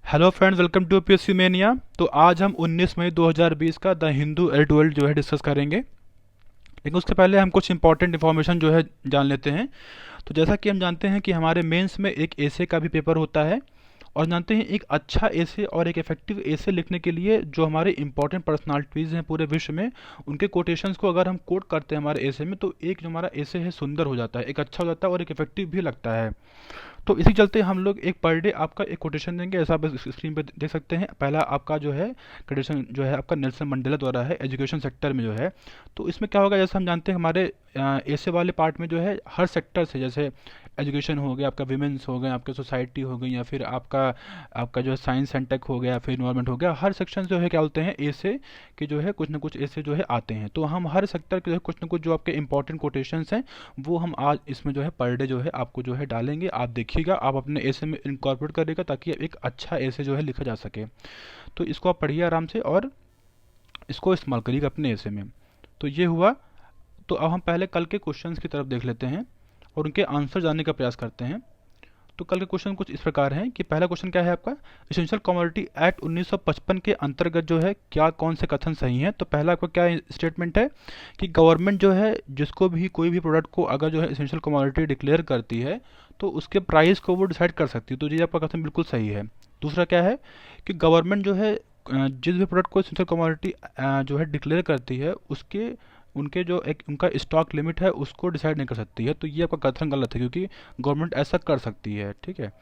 Hello friends, welcome to PSC mania. तो आज हम 19 मई 2020 का द हिंदू एल12 जो है डिस्कस करेंगे। लेकिन उसके पहले हम कुछ इंपॉर्टेंट इन्फॉर्मेशन जो है जान लेते हैं। तो जैसा कि हम जानते हैं कि हमारे मेंस में एक एसे का भी पेपर होता है। और जानते हैं एक अच्छा एसे और एक इफेक्टिव एसे लिखने के लिए जो हमारे इंपॉर्टेंट पर्सनालिटीज़ हैं पूरे विश्व में, उनके कोटेशंस को अगर हम कोट करते हैं हमारे एसे में, तो एक जो हमारा एसे है सुंदर हो जाता है, एक अच्छा हो जाता है और एक इफेक्टिव भी लगता है। तो इसी चलते हम लोग एक पर डे आपका एक कोटेशन देंगे, ऐसा आप स्क्रीन पे देख सकते हैं। पहला आपका जो है कोटेशन जो है आपका नेल्सन मंडेला द्वारा है एजुकेशन सेक्टर में जो है। तो इसमें क्या होगा, जैसे हम जानते हैं हमारे ऐसे वाले पार्ट में जो है हर सेक्टर से, जैसे एजुकेशन हो गया, आपका विमेंस हो गए, आपके सोसाइटी हो गई, या फिर आपका आपका जो है साइंस एंड टेक हो गया, फिर इन्वायरमेंट हो गया, हर सेक्शन जो है क्या बोलते हैं ऐसे कि जो है कुछ ना कुछ ऐसे जो है आते हैं। तो हम हर सेक्टर के जो है कुछ ना कुछ जो आपके इंपॉर्टेंट कोटेशंस हैं वो हम आज इसमें जो है पर डे जो है आपको जो है डालेंगे। आप देखिएगा, आप अपने ऐसे में इनकॉर्पोरेट करिएगा ताकि एक अच्छा ऐसे जो है लिखा जा सके। तो इसको आप पढ़िए आराम से और इसको इस्तेमाल करिएगा अपने ऐसे में। तो ये हुआ। तो अब हम पहले कल के क्वेश्चंस की तरफ देख लेते हैं और उनके आंसर जानने का प्रयास करते हैं। तो कल के क्वेश्चन कुछ इस प्रकार हैं कि पहला क्वेश्चन क्या है आपका, एसेंशियल कमोडिटी एक्ट 1955 के अंतर्गत जो है क्या कौन से कथन सही हैं। तो पहला आपका क्या स्टेटमेंट है कि गवर्नमेंट जो है जिसको भी कोई भी प्रोडक्ट को अगर जो है एसेंशियल कमोडिटी डिक्लेयर करती है तो उसके प्राइस को वो डिसाइड कर सकती है। तो ये आपका कथन बिल्कुल सही है। दूसरा क्या है कि गवर्नमेंट जो है जिस भी प्रोडक्ट को एसेंशियल कमोडिटी जो है डिक्लेयर करती है उसके उनके जो एक उनका स्टॉक लिमिट है उसको डिसाइड नहीं कर सकती है। तो ये आपका कथन गलत है क्योंकि गवर्नमेंट ऐसा कर सकती है, ठीक है।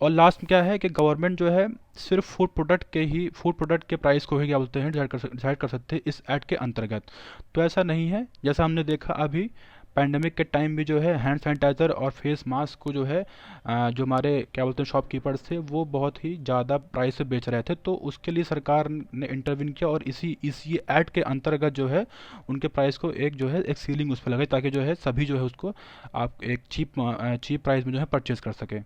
और लास्ट में क्या है कि गवर्नमेंट जो है सिर्फ फूड प्रोडक्ट के प्राइस को ही क्या बोलते हैं डिसाइड कर सकते हैं इस एक्ट के अंतर्गत। तो ऐसा नहीं है। जैसा हमने देखा अभी पैंडमिक के टाइम भी जो है हैंड सैनिटाइज़र और फेस मास्क को जो है जो हमारे क्या बोलते हैं शॉपकीपर्स थे वो बहुत ही ज़्यादा प्राइस से बेच रहे थे। तो उसके लिए सरकार ने इंटरवीन किया और इसी एक्ट के अंतर्गत जो है उनके प्राइस को एक जो है एक सीलिंग उस पर लगाई ताकि जो है सभी जो है उसको आप एक चीप प्राइस में जो है परचेज कर सके।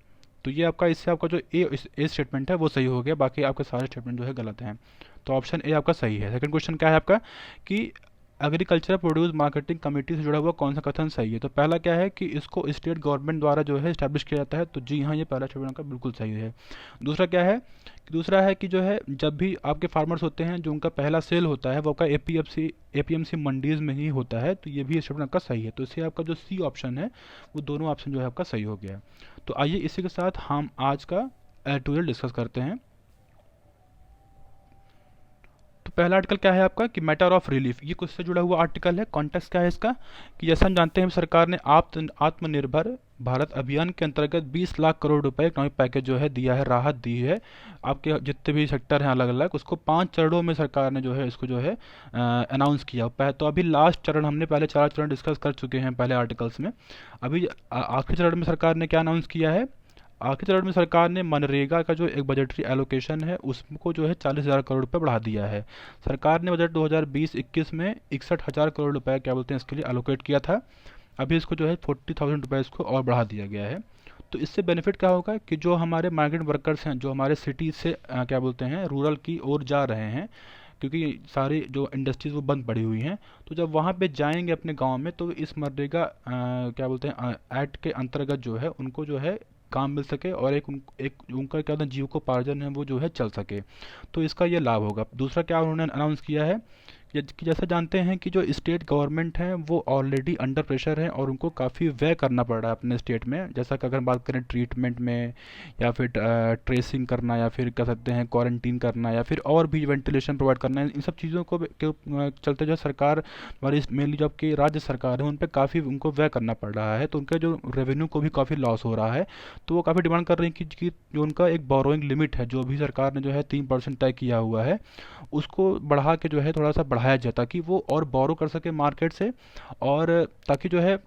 तो ये आपका इससे आपका जो ए स्टेटमेंट है वो सही हो गया, बाकी आपके सारे स्टेटमेंट जो है गलत हैं। तो ऑप्शन ए आपका सही है। सेकंड क्वेश्चन क्या है आपका कि एग्रीकल्चर प्रोड्यूस मार्केटिंग कमेटी से जुड़ा हुआ कौन सा कथन सही है। तो पहला क्या है कि इसको स्टेट गवर्नमेंट द्वारा जो है इस्टेब्लिश किया जाता है। तो जी हाँ, ये पहला स्टेटमेंट का बिल्कुल सही है। दूसरा क्या है कि दूसरा है कि जो है जब भी आपके फार्मर्स होते हैं जो उनका पहला सेल होता है वो आपका एपीएमसी मंडीज में ही होता है। तो ये भी स्टेटमेंट आपका सही है। तो इससे आपका जो सी ऑप्शन है वो दोनों ऑप्शन जो है आपका सही हो गया। तो आइए इसी के साथ हम आज का एडिटोरियल डिस्कस करते हैं। तो पहला आर्टिकल क्या है आपका कि मैटर ऑफ रिलीफ, ये किससे जुड़ा हुआ आर्टिकल है। कॉन्टेक्स्ट क्या है इसका कि जैसा हम जानते हैं सरकार ने आत्मनिर्भर भारत अभियान के अंतर्गत 20 लाख करोड़ रुपए इकोनॉमिक पैकेज जो है दिया है, राहत दी है। आपके जितने भी सेक्टर हैं अलग अलग उसको 5 चरणों में सरकार ने जो है इसको जो है अनाउंस किया। तो अभी लास्ट चरण हमने पहले 4 चरण डिस्कस कर चुके हैं पहले आर्टिकल्स में। अभी आखिरी चरण में सरकार ने क्या अनाउंस किया है, आखिरी चरण में सरकार ने मनरेगा का जो एक बजटरी एलोकेशन है उसको जो है 40,000 करोड़ रुपए बढ़ा दिया है। सरकार ने बजट 2020-21 में 61,000 करोड़ रुपए क्या बोलते हैं इसके लिए एलोकेट किया था। अभी इसको जो है 40,000 रुपये इसको और बढ़ा दिया गया है। तो इससे बेनिफिट क्या होगा कि जो हमारे माइग्रेंट वर्कर्स हैं जो हमारे सिटी से क्या बोलते हैं रूरल की ओर जा रहे हैं, क्योंकि सारी जो इंडस्ट्रीज वो बंद पड़ी हुई हैं, तो जब वहाँ पे जाएंगे अपने गांव में तो इस मनरेगा क्या बोलते हैं एक्ट के अंतर्गत जो है उनको जो है काम मिल सके और एक उनका क्या होता है जीविकोपार्जन है वो जो है चल सके। तो इसका ये लाभ होगा। दूसरा क्या उन्होंने अनाउंस किया है कि जैसा जानते हैं कि जो स्टेट गवर्नमेंट है वो ऑलरेडी अंडर प्रेशर है और उनको काफ़ी व्यय करना पड़ रहा है अपने स्टेट में। जैसा कि अगर बात करें ट्रीटमेंट में या फिर ट्रेसिंग करना या फिर कह सकते हैं क्वारंटीन करना या फिर और भी वेंटिलेशन प्रोवाइड करना, इन सब चीज़ों के चलते जो सरकार हमारी मेनली जो आपकी राज्य सरकार है उन पर काफ़ी उनको व्यय करना पड़ रहा है। तो उनके जो रेवेन्यू को भी काफ़ी लॉस हो रहा है। तो वो काफ़ी डिमांड कर रहे हैं कि जो उनका एक बोरोइंग लिमिट है जो भी सरकार ने जो है 3% तय किया हुआ है उसको बढ़ा के जो है थोड़ा सा बढ़ाया जाए ताकि वो और बोरो कर सके मार्केट से, और ताकि जो है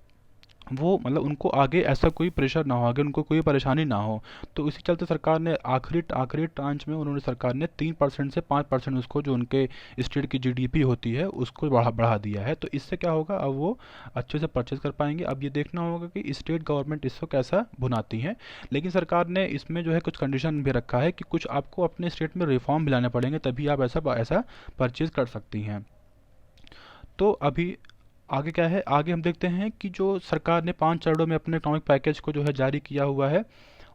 वो मतलब उनको आगे ऐसा कोई प्रेशर ना हो, आगे उनको कोई परेशानी ना हो। तो इसी चलते सरकार ने आखिरी आखिरी ट्रांच में उन्होंने सरकार ने 3% से 5% उसको जो उनके स्टेट की जीडीपी होती है उसको बढ़ा बढ़ा दिया है। तो इससे क्या होगा, अब वो अच्छे से परचेज कर पाएंगे। अब ये देखना होगा कि स्टेट गवर्नमेंट इसको कैसा भुनाती है। लेकिन सरकार ने इसमें जो है कुछ कंडीशन भी रखा है कि कुछ आपको अपने स्टेट में रिफॉर्म भी लाने पड़ेंगे तभी आप ऐसा ऐसा परचेज कर सकती हैं। तो अभी आगे क्या है, आगे हम देखते हैं कि जो सरकार ने 5 चरणों में अपने इकोनॉमिक पैकेज को जो है जारी किया हुआ है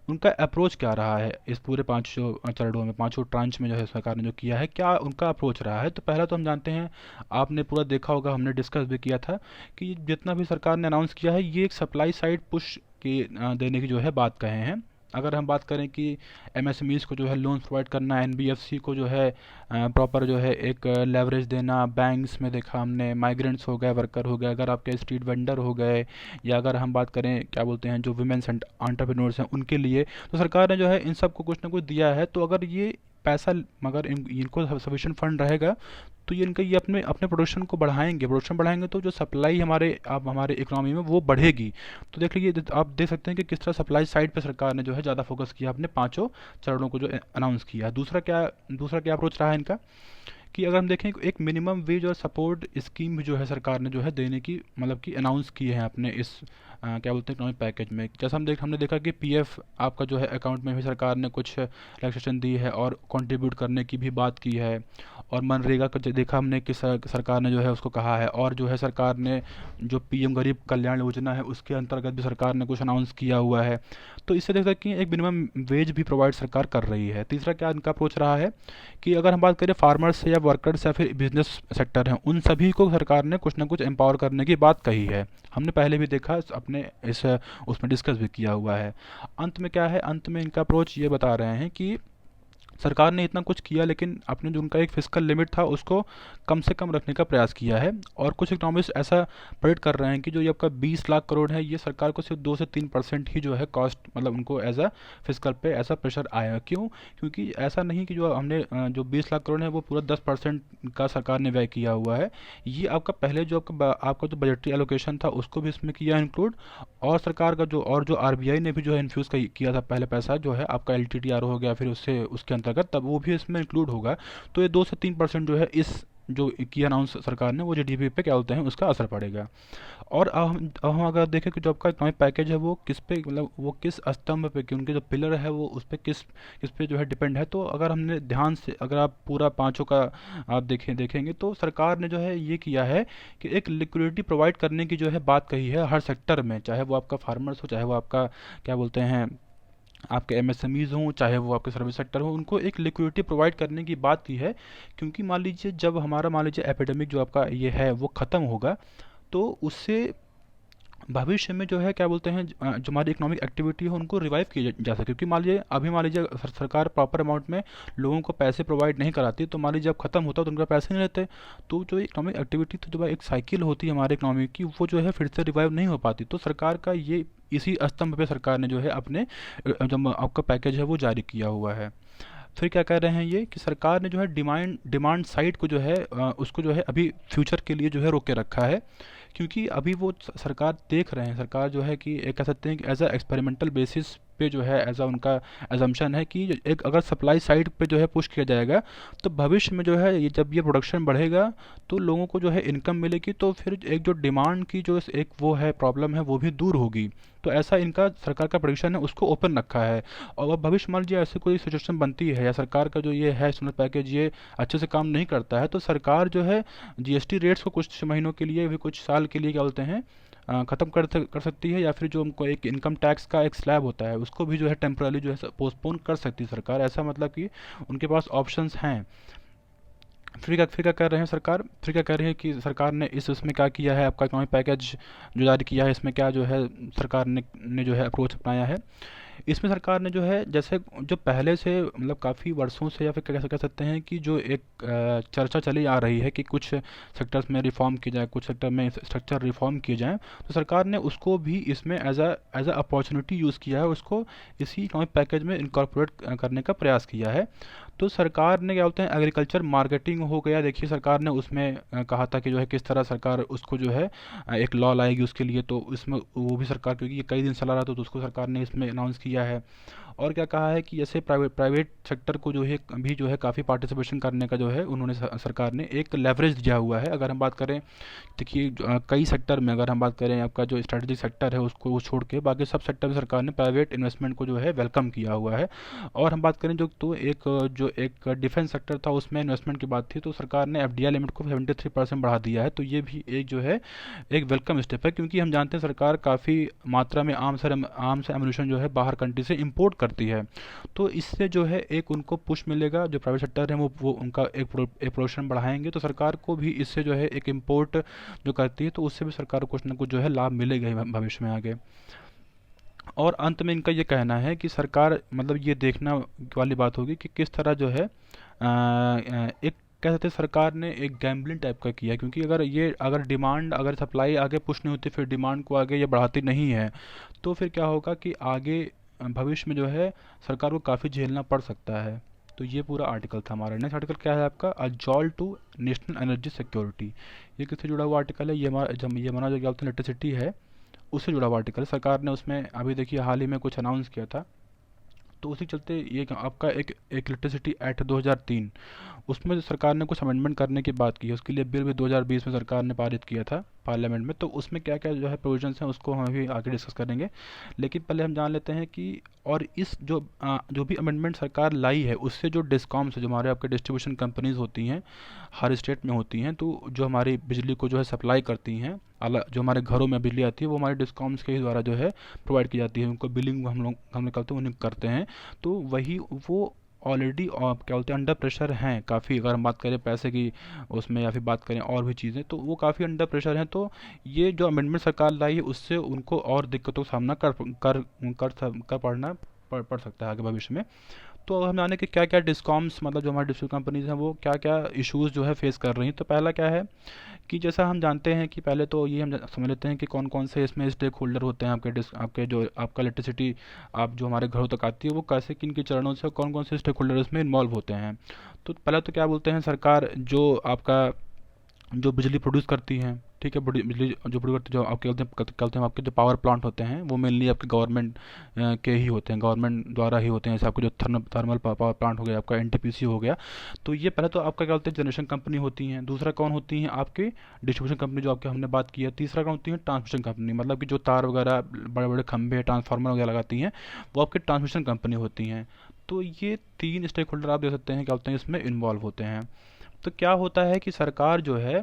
उनका अप्रोच क्या रहा है इस पूरे पाँच चरणों में, पाँचों ट्रांच में जो है सरकार ने जो किया है, क्या उनका अप्रोच रहा है। तो पहला तो हम जानते हैं, आपने पूरा देखा होगा, हमने डिस्कस भी किया था कि जितना भी सरकार ने अनाउंस किया है ये एक सप्लाई साइड पुश की देने की जो है बात कहे हैं। अगर हम बात करें कि एमएसएमईज़ को जो है लोन प्रोवाइड करना, एनबीएफसी को जो है प्रॉपर जो है एक लेवरेज देना, बैंक्स में देखा हमने माइग्रेंट्स हो गए, वर्कर हो गए, अगर आपके स्ट्रीट वेंडर हो गए, या अगर हम बात करें क्या बोलते हैं जो वुमेन्स एंटरप्रेन्योर्स हैं उनके लिए, तो सरकार ने जो है इन सब को कुछ ना कुछ दिया है। तो अगर ये पैसा, मगर इनको सफिशिएंट फंड रहेगा तो ये इनका ये अपने अपने प्रोडक्शन को बढ़ाएंगे, प्रोडक्शन बढ़ाएंगे तो जो सप्लाई हमारे अब हमारे इकोनॉमी में वो बढ़ेगी। तो देख लीजिए, आप देख सकते हैं कि किस तरह सप्लाई साइड पे सरकार ने जो है ज़्यादा फोकस किया अपने पांचों चरणों को जो अनाउंस किया। दूसरा क्या अप्रोच रहा है इनका, कि अगर हम देखें एक मिनिमम वेज और सपोर्ट स्कीम भी जो है सरकार ने जो है देने की मतलब कि अनाउंस की है अपने इस क्या बोलते हैं इकोनॉमिक पैकेज में। जैसा हमने देखा कि पीएफ आपका जो है अकाउंट में भी सरकार ने कुछ रिलैक्सेशन दी है और कंट्रीब्यूट करने की भी बात की है। और मनरेगा का देखा हमने कि सरकार ने जो है उसको कहा है। और जो है सरकार ने जो पीएम गरीब कल्याण योजना है उसके अंतर्गत भी सरकार ने कुछ अनाउंस किया हुआ है। तो इससे देख सकते हैं एक मिनिमम वेज भी प्रोवाइड सरकार कर रही है। तीसरा क्या इनका अप्रोच रहा है कि अगर हम बात करें फार्मर्स या वर्कर्स या फिर बिजनेस सेक्टर हैं, उन सभी को सरकार ने कुछ ना कुछ एम्पावर करने की बात कही है। हमने पहले भी देखा, अपने इस उसमें डिस्कस भी किया हुआ है। अंत में क्या है, अंत में इनका अप्रोच ये बता रहे हैं कि सरकार ने इतना कुछ किया लेकिन अपने जो उनका एक फिस्कल लिमिट था उसको कम से कम रखने का प्रयास किया है। और कुछ इकोनॉमिस्ट ऐसा प्रेडिक्ट कर रहे हैं कि जो ये आपका 20 लाख करोड़ है ये सरकार को सिर्फ 2 से 3% ही जो है कॉस्ट, मतलब उनको एज अ फिस्कल पे ऐसा प्रेशर आया। क्यों? क्योंकि ऐसा नहीं कि जो हमने जो 20 लाख करोड़ है वो पूरा 10% का सरकार ने व्यय किया हुआ है। ये आपका पहले जो आपका जो बजटरी एलोकेशन था उसको भी इसमें किया इंक्लूड। और सरकार का जो आरबीआई ने भी जो है इन्फ्यूज़ किया था पहले पैसा जो है आपका एलटीटीआर हो गया फिर उससे उसके अंतर्गत, तब वो भी इसमें इंक्लूड होगा। तो ये 2 से 3% जो है इस जो किया अनाउंस सरकार ने वो जीडीपी पे क्या बोलते हैं उसका असर पड़ेगा। और अब हम अगर देखें कि जो आपका इकोनॉमिक पैकेज है वो किस पे, मतलब वो किस स्तंभ पे, कि उनके जो पिलर है वो उस पे किस किस पे जो है डिपेंड है। तो अगर हमने ध्यान से, अगर आप पूरा पांचों का आप देखेंगे तो सरकार ने जो है ये किया है कि एक लिक्विडिटी प्रोवाइड करने की जो है बात कही है हर सेक्टर में, चाहे वो आपका फार्मर्स हो, चाहे वो आपका क्या बोलते हैं आपके एमएसएमईज़ हों, चाहे वो आपके सर्विस सेक्टर हो, उनको एक लिक्विडिटी प्रोवाइड करने की बात की है। क्योंकि मान लीजिए जब हमारा मान लीजिए एपिडेमिक जो आपका ये है वो ख़त्म होगा तो उससे भविष्य में जो है क्या बोलते हैं जो हमारी इकोनॉमिक एक्टिविटी है उनको रिवाइव किया जा सके। क्योंकि मान लीजिए सरकार प्रॉपर अमाउंट में लोगों को पैसे प्रोवाइड नहीं कराती, तो मान लीजिए जब खत्म होता तो उनका पैसे नहीं रहते, तो जो इकोनॉमिक एक्टिविटी तो जो एक साइकिल होती है हमारे इकोनॉमी की वो जो है फिर से रिवाइव नहीं हो पाती। तो सरकार का ये इसी स्तंभ पे सरकार ने जो है अपने जो आपका पैकेज है वो जारी किया हुआ है। फिर क्या कह रहे हैं ये कि सरकार ने जो है डिमांड साइड को जो है उसको जो है अभी फ्यूचर के लिए जो है रोक के रखा है। क्योंकि अभी वो सरकार देख रहे हैं, सरकार जो है कि एक कह सकते हैं कि एज अ एक्सपेरिमेंटल बेसिस पे जो है एज अ उनका एजम्पशन है कि एक अगर सप्लाई साइड पे जो है पुश किया जाएगा तो भविष्य में जो है ये जब ये प्रोडक्शन बढ़ेगा तो लोगों को जो है इनकम मिलेगी, तो फिर एक जो डिमांड की जो एक वो है प्रॉब्लम है वो भी दूर होगी। तो ऐसा इनका सरकार का प्रेडिक्शन है उसको ओपन रखा है। और अब भविष्य मान लीजिए ऐसी कोई सिचुएशन बनती है या सरकार का जो ये है स्टिमुलस पैकेज ये अच्छे से काम नहीं करता है तो सरकार जो है जीएसटी रेट्स को कुछ महीनों के लिए भी, कुछ साल के लिए क्या बोलते हैं ख़त्म कर सकती है। या फिर जो हमको एक इनकम टैक्स का एक स्लैब होता है उसको भी जो है टेम्पररी जो है पोस्टपोन कर सकती है सरकार। ऐसा मतलब कि उनके पास ऑप्शंस हैं। फिर क्या कर रहे हैं सरकार, फिर क्या कह रही है कि सरकार ने इसमें क्या किया है, आपका इकोनॉमिक पैकेज जो जारी किया है इसमें क्या जो है सरकार ने जो है अप्रोच अपनाया है। इसमें सरकार ने जो है जैसे जो पहले से मतलब काफ़ी वर्षों से या फिर कैसे कह सकते हैं कि जो एक चर्चा चली आ रही है कि कुछ सेक्टर्स में रिफॉर्म किया जाए, कुछ सेक्टर में स्ट्रक्चर रिफॉर्म किए जाएँ, तो सरकार ने उसको भी इसमें एज अ अपॉर्चुनिटी यूज़ किया है, उसको इसी इकोनॉमिक पैकेज में इनकॉर्पोरेट करने का प्रयास किया है। तो सरकार ने क्या बोलते हैं एग्रीकल्चर मार्केटिंग हो गया, देखिए सरकार ने उसमें कहा था कि जो है किस तरह सरकार उसको जो है एक लॉ लाएगी उसके लिए। तो इसमें वो भी सरकार, क्योंकि ये कई दिन चला रहा था तो उसको सरकार ने इसमें अनाउंस किया है। और क्या कहा है कि जैसे प्राइवेट सेक्टर को जो है भी जो है काफ़ी पार्टिसिपेशन करने का जो है उन्होंने सरकार ने एक लेवरेज दिया हुआ है। अगर हम बात करें, देखिए कई सेक्टर में अगर हम बात करें, आपका जो स्ट्रेटेजिक सेक्टर है उसको वो छोड़ के बाकी सब सेक्टर में सरकार ने प्राइवेट इन्वेस्टमेंट को जो है वेलकम किया हुआ है। और हम बात करें जो एक डिफेंस सेक्टर था उसमें इन्वेस्टमेंट की बात थी, तो सरकार ने एफडीआई लिमिट को 73% बढ़ा दिया है। तो ये भी एक जो है एक वेलकम स्टेप है, क्योंकि हम जानते हैं सरकार काफ़ी मात्रा में आर्म्स एम्यूनिशन जो है बाहर कंट्री से इंपोर्ट करती है। तो इससे जो है एक उनको पुश मिलेगा, जो प्राइवेट सेक्टर है वो उनका एक प्रोडक्शन बढ़ाएंगे, तो सरकार को भी इससे जो है एक इम्पोर्ट जो करती है तो उससे भी सरकार को कुछ ना कुछ जो है लाभ मिलेगा ही भविष्य में आगे। और अंत में इनका ये कहना है कि सरकार मतलब ये देखना वाली बात होगी कि किस तरह जो है एक कह सकते हैं सरकार ने एक गैम्बलिंग टाइप का किया, क्योंकि अगर डिमांड अगर सप्लाई आगे पुश नहीं होती, फिर डिमांड को आगे ये बढ़ाती नहीं है, तो फिर क्या होगा कि आगे भविष्य में जो है सरकार को काफ़ी झेलना पड़ सकता है। तो ये पूरा आर्टिकल था हमारा। नेक्स्ट आर्टिकल क्या है आपका, अजॉल टू नेशनल एनर्जी सिक्योरिटी। ये किससे जुड़ा हुआ आर्टिकल है, ये हमारा जो क्या बोलते हैं इलेक्ट्रिसिटी है उससे जुड़ा हुआ आर्टिकल। सरकार ने उसमें अभी देखिए हाल ही में कुछ अनाउंस किया था, तो उसी के चलते ये आपका एक इलेक्ट्रिसिटी एक्ट 2003, उसमें जो सरकार ने कुछ अमेंडमेंट करने की बात की है, उसके लिए बिल भी 2020 में सरकार ने पारित किया था पार्लियामेंट में। तो उसमें क्या क्या जो है प्रोविजंस हैं उसको हम अभी आगे डिस्कस करेंगे, लेकिन पहले हम जान लेते हैं कि और इस जो भी अमेंडमेंट सरकार लाई है उससे जो डिस्कॉम्स जो हमारे आपके डिस्ट्रीब्यूशन कंपनीज होती हैं हर स्टेट में होती हैं, तो जो हमारी बिजली को जो है सप्लाई करती हैं, जो हमारे घरों में बिजली आती है वो हमारे डिस्कॉम्स के ही द्वारा जो है प्रोवाइड की जाती है। उनको बिलिंग हम लोग करते हैं, उन्हें करते हैं। तो वही वो ऑलरेडी क्या बोलते हैं अंडर प्रेशर हैं काफ़ी, अगर हम बात करें पैसे की उसमें या फिर बात करें और भी चीज़ें, तो वो काफ़ी अंडर प्रेशर हैं। तो ये जो अमेंडमेंट सरकार लाई है उससे उनको और दिक्कतों का सामना कर पड़ सकता है आगे भविष्य में। तो अब हम जाने कि क्या क्या डिस्कॉम्स मतलब जो हमारे डिस्ट्रीब्यूशन कंपनीज हैं वो क्या क्या इश्यूज़ जो है फेस कर रही हैं। तो पहला क्या है कि जैसा हम जानते हैं कि पहले तो ये हम समझ लेते हैं कि कौन कौन से इसमें स्टेक होल्डर होते हैं आपके जो आपका इलेक्ट्रिसिटी आप जो हमारे घरों तक आती है वो कैसे किन के चरणों से कौन कौन से स्टेक होल्डर इसमें इन्वॉल्व होते हैं। तो पहला तो क्या बोलते हैं सरकार जो आपका जो बिजली प्रोड्यूस करती हैं, ठीक है, बिजली जो प्रोड्यूस करती जो आपके कहते हैं आपके जो पावर प्लांट होते हैं वो मेनली आपके गवर्नमेंट के ही होते हैं, गवर्नमेंट द्वारा ही होते हैं। जैसे आपको जो थर्मल पावर प्लांट हो गया, आपका एनटीपीसी हो गया, तो ये पहले तो आपका क्या बोलते हैं जनरेशन कंपनी होती हैं। दूसरा कौन होती हैं आपकी डिस्ट्रीब्यूशन कंपनी जो आपके हमने बात की है। तीसरा कौन होती है ट्रांसमिशन कंपनी, मतलब कि जो तार वगैरह बड़े बड़े खंभे ट्रांसफार्मर वगैरह लगाती हैं वो आपकी ट्रांसमिशन कंपनी होती हैं। तो ये तीन स्टेक होल्डर आप देख सकते हैं क्या बोलते हैं इसमें इन्वॉल्व होते हैं। तो क्या होता है कि सरकार जो है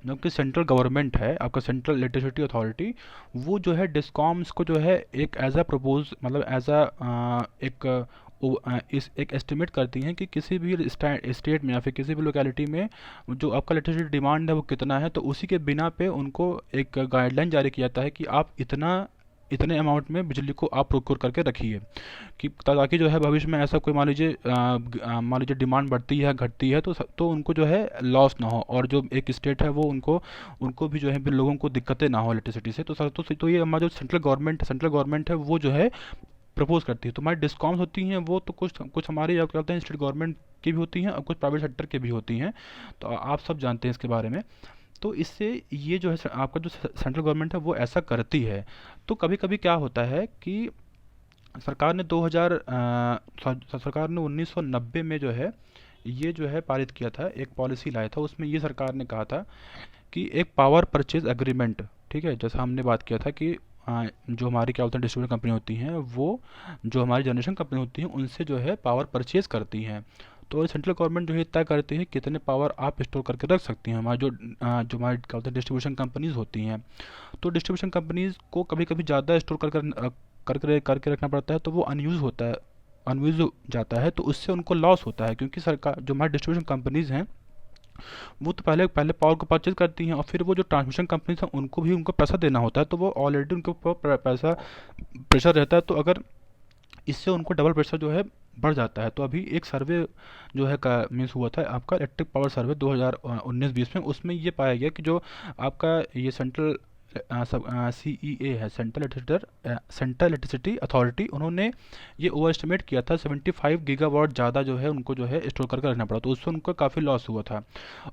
जो कि सेंट्रल गवर्नमेंट है आपका सेंट्रल इलेक्ट्रिसिटी अथॉरिटी, वो जो है डिस्कॉम्स को जो है एक एज अ प्रपोज मतलब एज अ एक इस एक एस्टिमेट करती हैं कि किसी भी स्टेट में या फिर किसी भी लोकेलिटी में जो आपका इलेक्ट्रिसिटी डिमांड है वो कितना है। तो उसी के बिना पे उनको एक गाइडलाइन जारी किया जाता है कि आप इतने अमाउंट में बिजली को आप प्रोक्योर करके रखिए, कि ताकि जो है भविष्य में ऐसा कोई मान लीजिए डिमांड बढ़ती है घटती है तो उनको जो है लॉस ना हो, और जो एक स्टेट है वो उनको उनको भी जो है लोगों को दिक्कतें ना हो इलेक्ट्रिसिटी से। तो ये हमारा जो सेंट्रल गवर्नमेंट है वो जो है प्रपोज करती है। तो हमारी डिस्कॉम्स होती हैं वो तो कुछ कुछ हमारी क्या कहते हैं स्टेट गवर्नमेंट की भी होती हैं और कुछ प्राइवेट सेक्टर की भी होती हैं। तो आप सब जानते हैं इसके बारे में। तो इससे ये जो है आपका जो सेंट्रल गवर्नमेंट है वो ऐसा करती है। तो कभी कभी क्या होता है कि सरकार ने 1990 में जो है ये जो है पारित किया था, एक पॉलिसी लाया था। उसमें ये सरकार ने कहा था कि एक पावर परचेज एग्रीमेंट, ठीक है, जैसा हमने बात किया था कि जो हमारी क्या बोलते हैं डिस्ट्रीब्यूशन कंपनी होती हैं वो जो हमारी जनरेशन कंपनी होती हैं उनसे जो है पावर परचेज करती हैं। तो सेंट्रल गवर्नमेंट जो है तय करती है कितने पावर आप स्टोर करके रख सकती हैं हमारी जो हमारी क्या बोलते हैं डिस्ट्रीब्यूशन कंपनीज होती हैं। तो डिस्ट्रीब्यूशन कंपनीज को कभी कभी ज़्यादा स्टोर करके रखना पड़ता है, तो वो अनयूज जाता है, तो उससे उनको लॉस होता है, क्योंकि सरकार जो हमारी डिस्ट्रीब्यूशन कंपनीज हैं वो तो पहले पहले पावर को परचेज करती हैं और फिर वो जो ट्रांसमिशन कंपनीज हैं उनको भी उनको पैसा देना होता है। तो वो ऑलरेडी उनके ऊपर पैसा प्रेशर रहता है, तो अगर इससे उनको डबल प्रेशर जो है बढ़ जाता है। तो अभी एक सर्वे जो है का मीन्स हुआ था आपका इलेक्ट्रिक पावर सर्वे 2019-20 में, उसमें ये पाया गया कि जो आपका ये सेंट्रल CEA है सेंट्रल इलेक्ट्रिसिटी अथॉरिटी, उन्होंने ये ओवर एस्टिमेट किया था 75 गीगावाट ज़्यादा जो है उनको जो है स्टोर करके रखना पड़ा, तो उससे उनको काफ़ी लॉस हुआ था।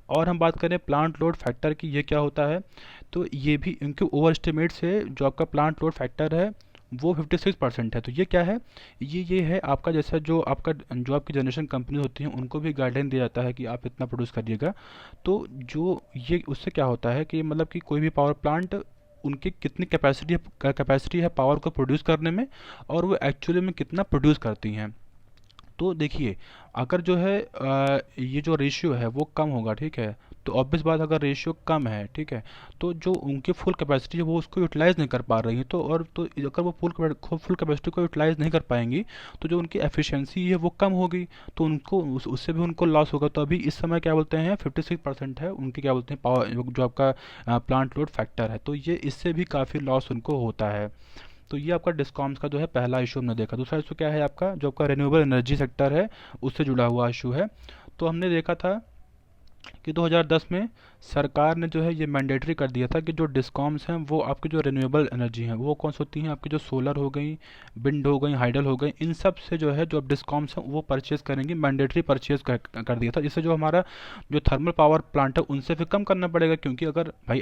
और हम बात करें प्लांट लोड फैक्टर की, ये क्या होता है, तो ये भी इनके ओवर एस्टिमेट से जो आपका प्लांट लोड फैक्टर है वो 56% है। तो ये क्या है, ये है आपका, जैसा जो आपकी जनरेशन कंपनी होती हैं उनको भी गाइडलाइन दिया जाता है कि आप इतना प्रोड्यूस करिएगा। तो जो ये उससे क्या होता है कि मतलब कि कोई भी पावर प्लांट, उनकी कितनी कैपेसिटी है पावर को प्रोड्यूस करने में, और वो एक्चुअली में कितना प्रोड्यूस करती हैं। तो देखिए, अगर जो है ये जो रेशियो है वो कम होगा, ठीक है, तो ऑब्वियस बात, अगर रेशियो कम है, ठीक है, तो जो उनकी फुल कैपेसिटी है वो उसको यूटिलाइज नहीं कर पा रही है, तो और तो अगर वो फुल कैपेसिटी को यूटिलाइज नहीं कर पाएंगी, तो जो उनकी एफिशिएंसी है वो कम होगी, तो उनको उससे भी उनको लॉस होगा। तो अभी इस समय क्या बोलते हैं 56% है उनकी, क्या बोलते हैं पावर, जो आपका प्लांट लोड फैक्टर है, तो ये इससे भी काफ़ी लॉस उनको होता है। तो ये आपका डिस्कॉम्स का जो है पहला इशू हमने देखा। दूसरा इशू क्या है आपका, जो आपका रिन्यूएबल एनर्जी सेक्टर है उससे जुड़ा हुआ इशू है। तो हमने देखा था कि 2010 में सरकार ने जो है ये मैंडेटरी कर दिया था कि जो डिस्कॉम्स हैं वो आपकी जो रिन्यूएबल एनर्जी हैं वो कौन सी होती हैं, आपकी जो सोलर हो गई, विंड हो गई, हाइडल हो गई, इन सब से जो है जो अब डिस्कॉम्स हैं वो परचेज करेंगी, मैंडेटरी परचेज कर दिया था, जिससे जो हमारा जो थर्मल पावर प्लांट है उनसे फिर कम करना पड़ेगा, क्योंकि अगर भाई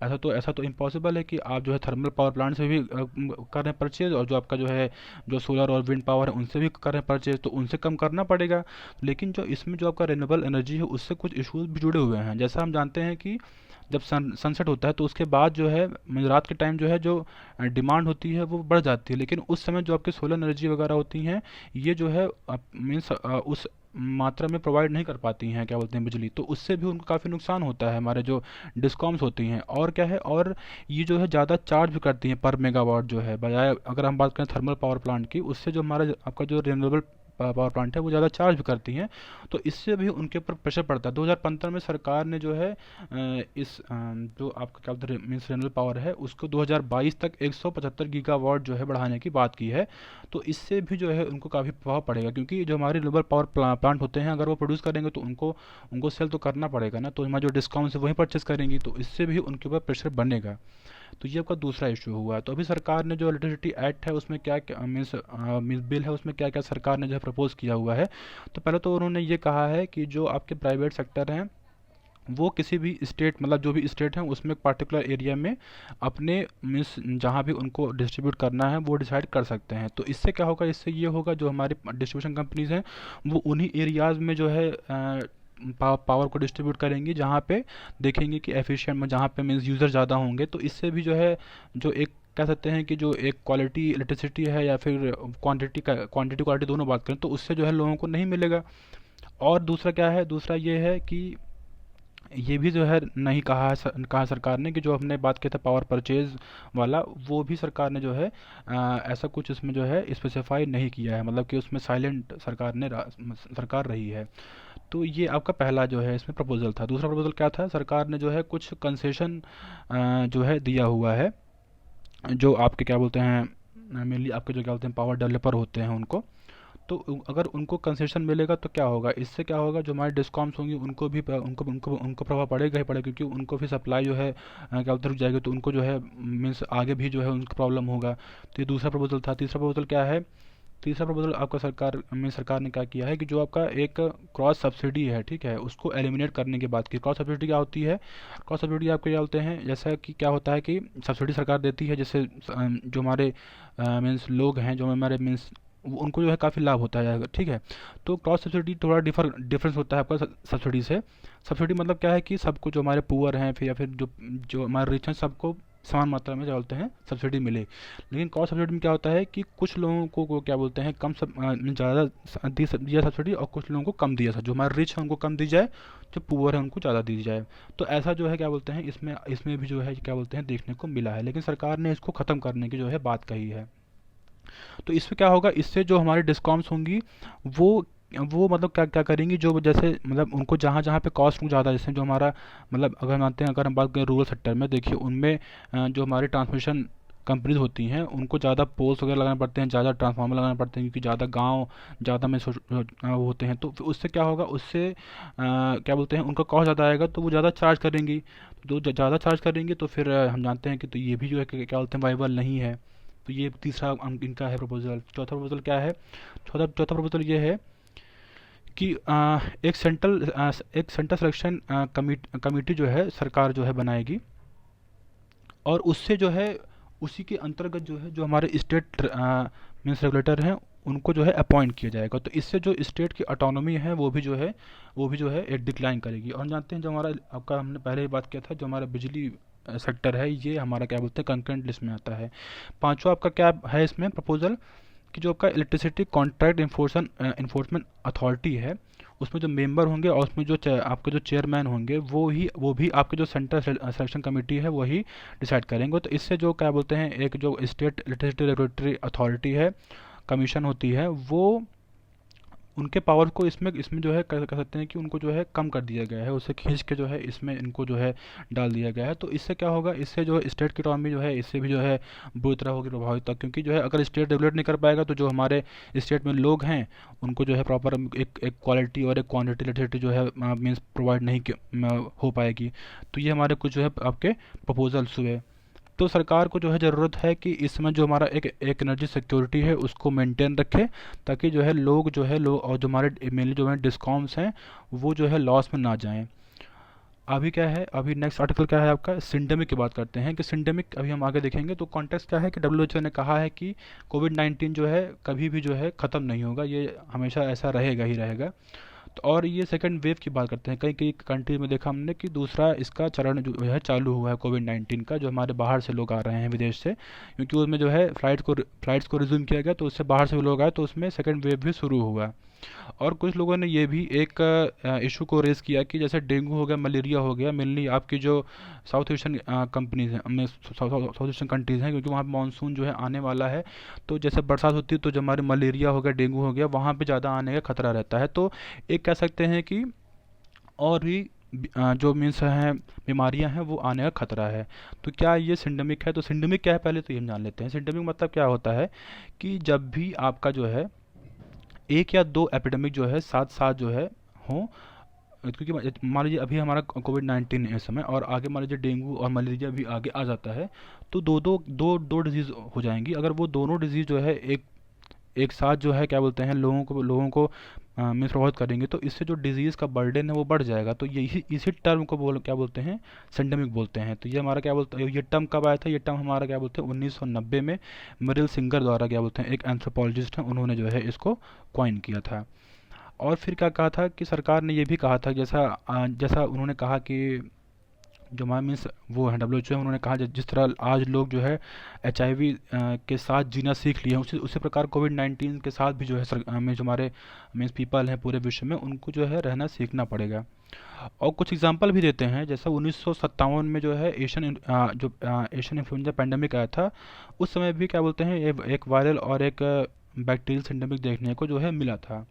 ऐसा तो इम्पॉसिबल है कि आप जो है थर्मल पावर प्लांट से भी कर रहे हैं परचेज, और जो आपका जो है जो सोलर और विंड पावर है उनसे भी कर रहे हैं परचेज, तो उनसे कम करना पड़ेगा। लेकिन जो इसमें जो आपका रिन्यूएबल एनर्जी है उससे कुछ इश्यूज भी जुड़े हुए हैं। जैसा हम जानते हैं कि जब सनसेट होता है तो उसके बाद जो है रात के टाइम जो है जो डिमांड होती है वो बढ़ जाती है, लेकिन उस समय जो आपके सोलर एनर्जी वगैरह होती हैं ये जो है मीन्स उस मात्रा में प्रोवाइड नहीं कर पाती हैं, क्या बोलते हैं, बिजली, तो उससे भी उनको काफ़ी नुकसान होता है, हमारे जो डिस्कॉम्स होती हैं। और क्या है, और ये जो है ज़्यादा चार्ज भी करती हैं पर मेगावाट, जो है बजाय अगर हम बात करें थर्मल पावर प्लांट की, उससे जो हमारा आपका जो रिन्यूएबल पावर प्लांट है वो ज़्यादा चार्ज भी करती हैं, तो इससे भी उनके ऊपर प्रेशर पड़ता है। 2015 में सरकार ने जो है जो आपका क्या बोलते हैं मीन्स रिन्यूएबल पावर है उसको 2022 तक 175 गीगावाट जो है बढ़ाने की बात की है। तो इससे भी जो है उनको काफ़ी प्रभाव पड़ेगा, क्योंकि जो हमारे रिन्यूएबल पावर प्लांट होते हैं अगर वो प्रोड्यूस करेंगे तो उनको उनको सेल तो करना पड़ेगा ना, तो हमारे जो डिस्काउंट है वहीं परचेस करेंगी, तो इससे भी उनके ऊपर प्रेशर बनेगा। तो ये आपका दूसरा इशू हुआ। तो अभी सरकार ने जो इलेक्ट्रिसिटी एक्ट है उसमें क्या क्या मीन्स बिल है उसमें क्या क्या सरकार ने जो है प्रपोज किया हुआ है। तो पहले तो उन्होंने ये कहा है कि जो आपके प्राइवेट सेक्टर हैं वो किसी भी स्टेट, मतलब जो भी स्टेट है उसमें एक पार्टिकुलर एरिया में अपने मीन्स जहाँ भी उनको डिस्ट्रीब्यूट करना है वो डिसाइड कर सकते हैं। तो इससे क्या होगा, इससे ये होगा जो हमारी डिस्ट्रीब्यूशन कंपनीज हैं वो उन्हीं एरियाज़ में जो है पावर को डिस्ट्रीब्यूट करेंगी जहाँ पे देखेंगे कि एफिशिएंट में, जहाँ पे मीन्स यूज़र ज़्यादा होंगे, तो इससे भी जो है जो एक कह सकते हैं कि जो एक क्वालिटी इलेक्ट्रिसिटी है या फिर क्वांटिटी क्वालिटी दोनों बात करें तो उससे जो है लोगों को नहीं मिलेगा। और दूसरा क्या है, दूसरा ये है कि ये भी जो है नहीं कहा सरकार ने कि जो हमने बात किया था पावर परचेज वाला, वो भी सरकार ने जो है ऐसा कुछ इसमें जो है स्पेसिफाई नहीं किया है, मतलब कि उसमें साइलेंट सरकार रही है। तो ये आपका पहला जो है इसमें प्रपोजल था। दूसरा प्रपोजल क्या था, सरकार ने जो है कुछ कंसेशन जो है दिया हुआ है, जो आपके क्या बोलते हैं मेनली आपके जो क्या बोलते हैं पावर डेवलपर होते हैं उनको। तो अगर उनको कंसेशन मिलेगा तो क्या होगा, इससे क्या होगा, जो हमारे डिस्कॉम्स होंगी उनको भी उनको प्रभाव पड़ेगा ही पड़ेगा, क्योंकि उनको भी सप्लाई जो है क्या बोलते रुक जाएगी, तो उनको जो है मीन्स आगे भी जो है उनको प्रॉब्लम होगा। तो ये दूसरा प्रपोजल था। तीसरा प्रपोजल क्या है, तीसरा प्रपोजल आपका सरकार ने क्या किया है कि जो आपका एक क्रॉस सब्सिडी है, ठीक है, उसको एलिमिनेट करने की बात की। क्रॉस सब्सिडी क्या होती है, क्रॉस सब्सिडी आपको क्या बोलते हैं, जैसा कि क्या होता है कि सब्सिडी सरकार देती है, जैसे जो हमारे मीन्स लोग हैं, जो हमारे मीन्स उनको जो है काफ़ी लाभ होता है, ठीक है। तो क्रॉस सब्सिडी थोड़ा डिफरेंस होता है आपका सब्सिडी से। सब्सिडी मतलब क्या है कि सबको, जो हमारे पुअर हैं फिर या फिर जो जो हमारे रिच हैं, सबको समान मात्रा में क्या बोलते हैं सब्सिडी मिले। लेकिन क्रॉस सब्सिडी में क्या होता है कि कुछ लोगों को क्या बोलते हैं कम ज़्यादा दिया सब्सिडी, और कुछ लोगों को कम दिया, जो हमारे रिच है उनको कम दी जाए, जो पुअर है उनको ज़्यादा दी जाए। तो ऐसा जो है क्या बोलते हैं इसमें भी जो है क्या बोलते हैं देखने को मिला है, लेकिन सरकार ने इसको ख़त्म करने की जो है बात कही है। तो इससे क्या होगा, इससे जो हमारी डिस्कॉम्स होंगी वो मतलब क्या क्या करेंगी, जो जैसे मतलब उनको जहाँ जहाँ पे कॉस्ट ज़्यादा, जैसे जो हमारा मतलब अगर मानते हैं, अगर हम बात करें रूरल सेक्टर में, देखिए उनमें जो हमारी ट्रांसमिशन कंपनीज होती हैं उनको ज़्यादा पोल्स वगैरह लगाने पड़ते हैं, ज़्यादा ट्रांसफार्मर लगाने पड़ते हैं, क्योंकि ज़्यादा गांव ज़्यादा में होते हैं। तो फिर उससे क्या होगा, उससे क्या बोलते हैं उनका कॉस्ट ज़्यादा आएगा, तो वो ज़्यादा चार्ज करेंगी। तो ज़्यादा चार्ज करेंगे तो फिर हम जानते हैं कि तो ये भी जो है क्या बोलते हैं वाइबल नहीं है। तो ये तीसरा इनका है प्रपोजल। चौथा प्रपोजल क्या है, चौथा प्रपोजल ये है कि एक सेंट्रल सिलेक्शन कमिटी जो है सरकार जो है बनाएगी, और उससे जो है उसी के अंतर्गत जो है जो हमारे स्टेट मीन्स रेगुलेटर हैं उनको जो है अपॉइंट किया जाएगा। तो इससे जो स्टेट की ऑटोनॉमी है वो भी जो है एक डिक्लाइन करेगी। और हम जानते हैं जो हमारा आपका हमने पहले ही बात किया था, जो हमारा बिजली सेक्टर है ये हमारा क्या बोलते हैं कंकरेंट लिस्ट में आता है। पांचवा आपका क्या है इसमें प्रपोजल कि जो आपका इलेक्ट्रिसिटी कॉन्ट्रैक्ट इन्फोर्समेंट अथॉरिटी है उसमें जो मेंबर होंगे और उसमें जो आपके जो चेयरमैन होंगे वो भी आपके जो सेंट्रल सिलेक्शन कमेटी है वही डिसाइड करेंगे। तो इससे जो क्या बोलते हैं एक जो स्टेट इलेक्ट्रिसिटी रेगुलेटरी अथॉरिटी है, कमीशन होती है, वो उनके पावर को इसमें इसमें जो है कर सकते हैं कि उनको जो है कम कर दिया गया है, उसे खींच के जो है इसमें इनको जो है डाल दिया गया है। तो इससे क्या होगा, इससे जो है स्टेट की इकोनॉमी जो है इससे भी जो है बुरी तरह होगी प्रभावित, क्योंकि जो है अगर स्टेट रेगुलेट नहीं कर पाएगा तो जो हमारे स्टेट में लोग हैं उनको जो है प्रॉपर एक क्वालिटी और एक क्वांटिटी इलेक्ट्रिसिटी जो है मीन्स प्रोवाइड नहीं हो पाएगी। तो ये हमारे कुछ जो है आपके प्रपोजल्स हुए। तो सरकार को जो है ज़रूरत है कि इस समय जो हमारा एक एनर्जी सिक्योरिटी है उसको मेंटेन रखे, ताकि जो है लोग और जो हमारे मेनली जो है डिस्कॉम्स हैं वो जो है लॉस में ना जाएं। अभी क्या है, अभी नेक्स्ट आर्टिकल क्या है आपका, सिंडेमिक की बात करते हैं कि सिंडेमिक अभी हम आगे देखेंगे। तो कॉन्टेक्स्ट क्या है कि डब्ल्यूएचओ ने कहा है कि कोविड-19 जो है कभी भी जो है ख़त्म नहीं होगा, ये हमेशा ऐसा रहेगा ही रहेगा। तो और ये सेकंड वेव की बात करते हैं, कई कई कंट्री में देखा हमने कि दूसरा इसका चरण जो है चालू हुआ है कोविड-19 का, जो हमारे बाहर से लोग आ रहे हैं विदेश से, क्योंकि उसमें जो है फ्लाइट्स को रिज्यूम किया गया तो उससे बाहर से भी लोग आए तो उसमें सेकंड वेव भी शुरू हुआ। और कुछ लोगों ने ये भी एक इशू को रेज़ किया कि जैसे डेंगू हो गया, मलेरिया हो गया, मेनली आपकी जो साउथ एशियन कंपनीज हैं, साउथ एशियन कंट्रीज़ हैं, क्योंकि वहाँ पे मानसून जो है आने वाला है। तो जैसे बरसात होती है तो जो हमारे मलेरिया हो गया, डेंगू हो गया, वहाँ पे ज़्यादा आने का खतरा रहता है। तो एक कह सकते हैं कि और भी जो मीन्स हैं बीमारियां हैं वो आने का खतरा है। तो क्या ये सिंडेमिक है? तो सिंडेमिक क्या है पहले तो ये हम जान लेते हैं। सिंडेमिक मतलब क्या होता है कि जब भी आपका जो है एक या दो एपिडेमिक जो है साथ साथ जो है हों, क्योंकि मान लीजिए अभी हमारा कोविड-19 है इस समय और आगे मान लीजिए डेंगू और मलेरिया भी आगे आ जाता है, तो दो डिजीज़ हो जाएंगी। अगर वो दोनों डिजीज़ जो है एक एक साथ जो है क्या बोलते हैं लोगों को मीन्स प्रभावित करेंगे, तो इससे जो डिजीज़ का बर्डन है वो बढ़ जाएगा। तो यही इसी टर्म को क्या बोलते हैं, सिंडेमिक बोलते हैं। तो ये हमारा क्या बोलते हैं, ये टर्म कब आया था, ये टर्म हमारा क्या बोलते हैं 1990 में मरिल सिंगर द्वारा क्या बोलते हैं एक एंथ्रोपोलॉजिस्ट हैं उन्होंने जो है इसको क्वाइन किया था। और फिर क्या कहा था कि सरकार ने ये भी कहा था, जैसा उन्होंने कहा कि जो हमारा मीन्स वो है डब्ल्यू एच ओ, उन्होंने कहा जिस तरह आज लोग जो है HIV के साथ जीना सीख लिए हैं, उसी प्रकार कोविड-19 के साथ भी जो है में जो हमारे मीन्स पीपल हैं पूरे विश्व में उनको जो है रहना सीखना पड़ेगा। और कुछ एग्जांपल भी देते हैं, जैसा 1957 में जो है एशियन इन्फ्लुएंजा पेंडेमिक आया था, उस समय भी क्या बोलते हैं एक वायरल और एक बैक्टीरियल सिंडेमिक देखने को जो है मिला था,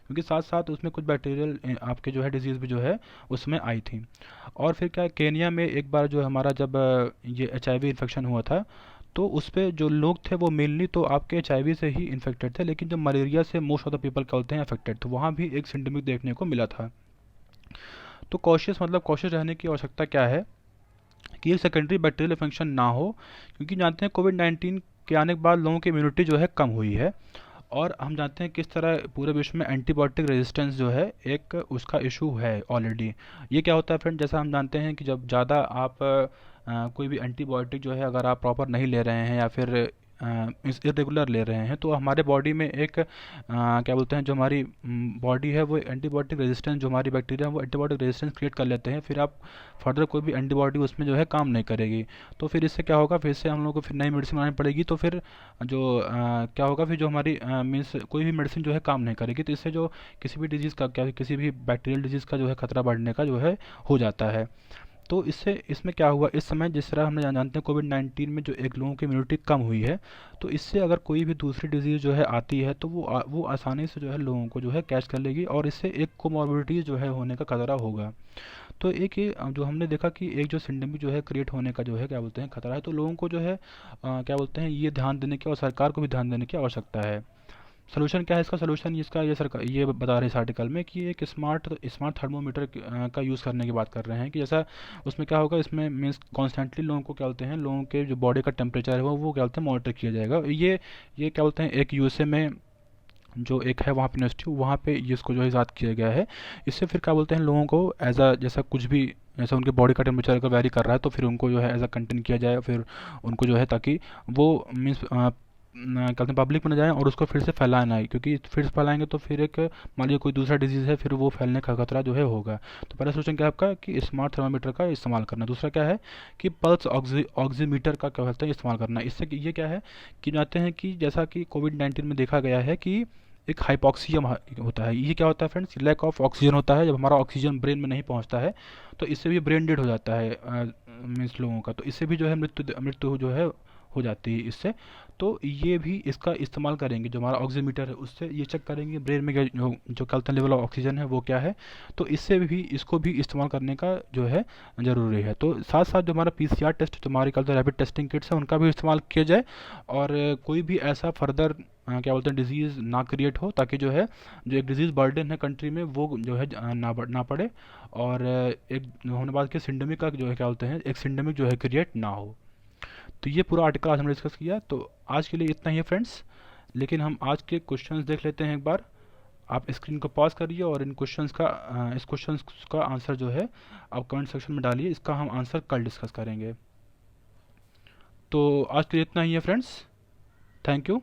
क्योंकि साथ साथ उसमें कुछ बैक्टीरियल आपके जो है डिजीज़ भी जो है उसमें आई थी। और फिर क्या केनिया में एक बार जो हमारा जब ये HIV इन्फेक्शन हुआ था, तो उस पे जो लोग थे वो मेनली तो आपके HIV से ही इन्फेक्टेड थे, लेकिन जो मलेरिया से मोस्ट ऑफ द पीपल क्या होते हैं अफेक्टेड, तो वहाँ भी एक सिंडेमिक देखने को मिला था। तो कॉशियस रहने की आवश्यकता क्या है कि एक सेकेंडरी बैक्टीरियल इन्फेक्शन ना हो, क्योंकि जानते हैं कोविड-19 के आने के बाद लोगों की इम्यूनिटी जो है कम हुई है। और हम जानते हैं किस तरह पूरे विश्व में एंटीबायोटिक रेजिस्टेंस जो है एक उसका इशू है ऑलरेडी। ये क्या होता है फ्रेंड, जैसा हम जानते हैं कि जब ज़्यादा आप कोई भी एंटीबायोटिक जो है अगर आप प्रॉपर नहीं ले रहे हैं या फिर इरेगुलर ले रहे हैं, तो हमारे बॉडी में एक क्या बोलते हैं जो हमारी बॉडी है वो एंटीबायोटिक रेजिस्टेंस, जो हमारी बैक्टीरिया है वो एंटीबायोटिक रेजिस्टेंस क्रिएट कर लेते हैं, फिर आप फर्दर कोई भी एंटीबॉडी उसमें जो है काम नहीं करेगी। तो फिर इससे क्या होगा, फिर से हम लोग को फिर नई मेडिसिन बनानी पड़ेगी। तो फिर जो क्या होगा, फिर जो हमारी मीन्स कोई भी मेडिसिन जो है काम नहीं करेगी, तो इससे जो किसी भी डिजीज़ का क्या किसी भी बैक्टीरियल डिजीज़ का जो है खतरा बढ़ने का जो है हो जाता है। तो इसमें क्या हुआ, इस समय जिस तरह हमने जानते हैं कोविड-19 में जो एक लोगों की इम्यूनिटी कम हुई है, तो इससे अगर कोई भी दूसरी डिजीज़ जो है आती है तो वो आसानी से जो है लोगों को जो है कैच कर लेगी और इससे एक कोमॉर्बिडिटीज़ जो है होने का खतरा होगा। तो एक ये जो हमने देखा कि एक जो सिंडेमिक जो है क्रिएट होने का जो है क्या बोलते हैं खतरा है, तो लोगों को जो है क्या बोलते हैं ये ध्यान देने की और सरकार को भी ध्यान देने की आवश्यकता है। सोल्यूशन क्या है इसका, सोल्यूशन इसका ये सरकार ये बता रहे हैं इस आर्टिकल में कि एक स्मार्ट स्मार्ट थर्मोमीटर का यूज़ करने की बात कर रहे हैं, कि जैसा उसमें क्या होगा, इसमें मीन्स कॉन्स्टेंटली लोगों को क्या बोलते हैं लोगों के जो बॉडी का टेम्परेचर है वो क्या बोलते हैं मॉनिटर किया जाएगा। ये क्या बोलते हैं एक यूएसए में जो एक है वहाँ पे यूनिवर्सिटी, वहाँ पे ये इसको जो है ईजाद किया गया है। इससे फिर क्या बोलते हैं लोगों को एज अ जैसा कुछ भी जैसे उनके बॉडी का टेम्परेचर अगर वेरी कर रहा है तो फिर उनको जो है एज अ कंटेंट किया जाए, फिर उनको जो है ताकि वो मीन्स कहते हैं पब्लिक में न जाए और उसको फिर से फैलाए ना, क्योंकि फिर से फैलाएंगे तो फिर एक मान लीजिए कोई दूसरा डिजीज़ है फिर वो फैलने का खतरा जो है होगा। तो पहला सोचें क्या आपका कि स्मार्ट थर्मामीटर का इस्तेमाल करना। दूसरा क्या है कि पल्स ऑक्सीमीटर का क्या कहते हैं इस्तेमाल करना। इससे ये क्या है कि जानते हैं कि जैसा कि कोविड-19 में देखा गया है कि एक हाइपॉक्सियम होता है। ये क्या होता है फ्रेंड्स, लैक ऑफ ऑक्सीजन होता है। जब हमारा ऑक्सीजन ब्रेन में नहीं पहुंचता है तो इससे भी ब्रेन डेड हो जाता है मीन्स लोगों का, तो इससे भी जो है मृत्यु जो है हो जाती है इससे। तो ये भी इसका इस्तेमाल करेंगे, जो हमारा ऑक्सीमीटर है उससे ये चेक करेंगे ब्रेन में जो कहते हैं लेवल ऑफ ऑक्सीजन है वो क्या है। तो इससे भी इसको भी इस्तेमाल करने का जो है ज़रूरी है। तो साथ साथ जो हमारा पीसीआर टेस्ट, जो हमारे कहते हैं रैपिड टेस्टिंग किट्स है, उनका भी इस्तेमाल किया जाए और कोई भी ऐसा फर्दर क्या बोलते हैं डिजीज़ ना क्रिएट हो, ताकि जो है जो एक डिजीज़ बर्डन है कंट्री में वो जो है ना पड़े और एक होने बाद के सिंडमिक का जो है क्या बोलते हैं एक सिंडमिक जो है क्रिएट ना हो। तो ये पूरा आर्टिकल आज हमने डिस्कस किया। तो आज के लिए इतना ही है फ्रेंड्स, लेकिन हम आज के क्वेश्चंस देख लेते हैं एक बार। आप स्क्रीन को पॉज करिए और इन क्वेश्चंस का इस क्वेश्चंस का आंसर जो है आप कमेंट सेक्शन में डालिए। इसका हम आंसर कल डिस्कस करेंगे। तो आज के लिए इतना ही है फ्रेंड्स, थैंक यू।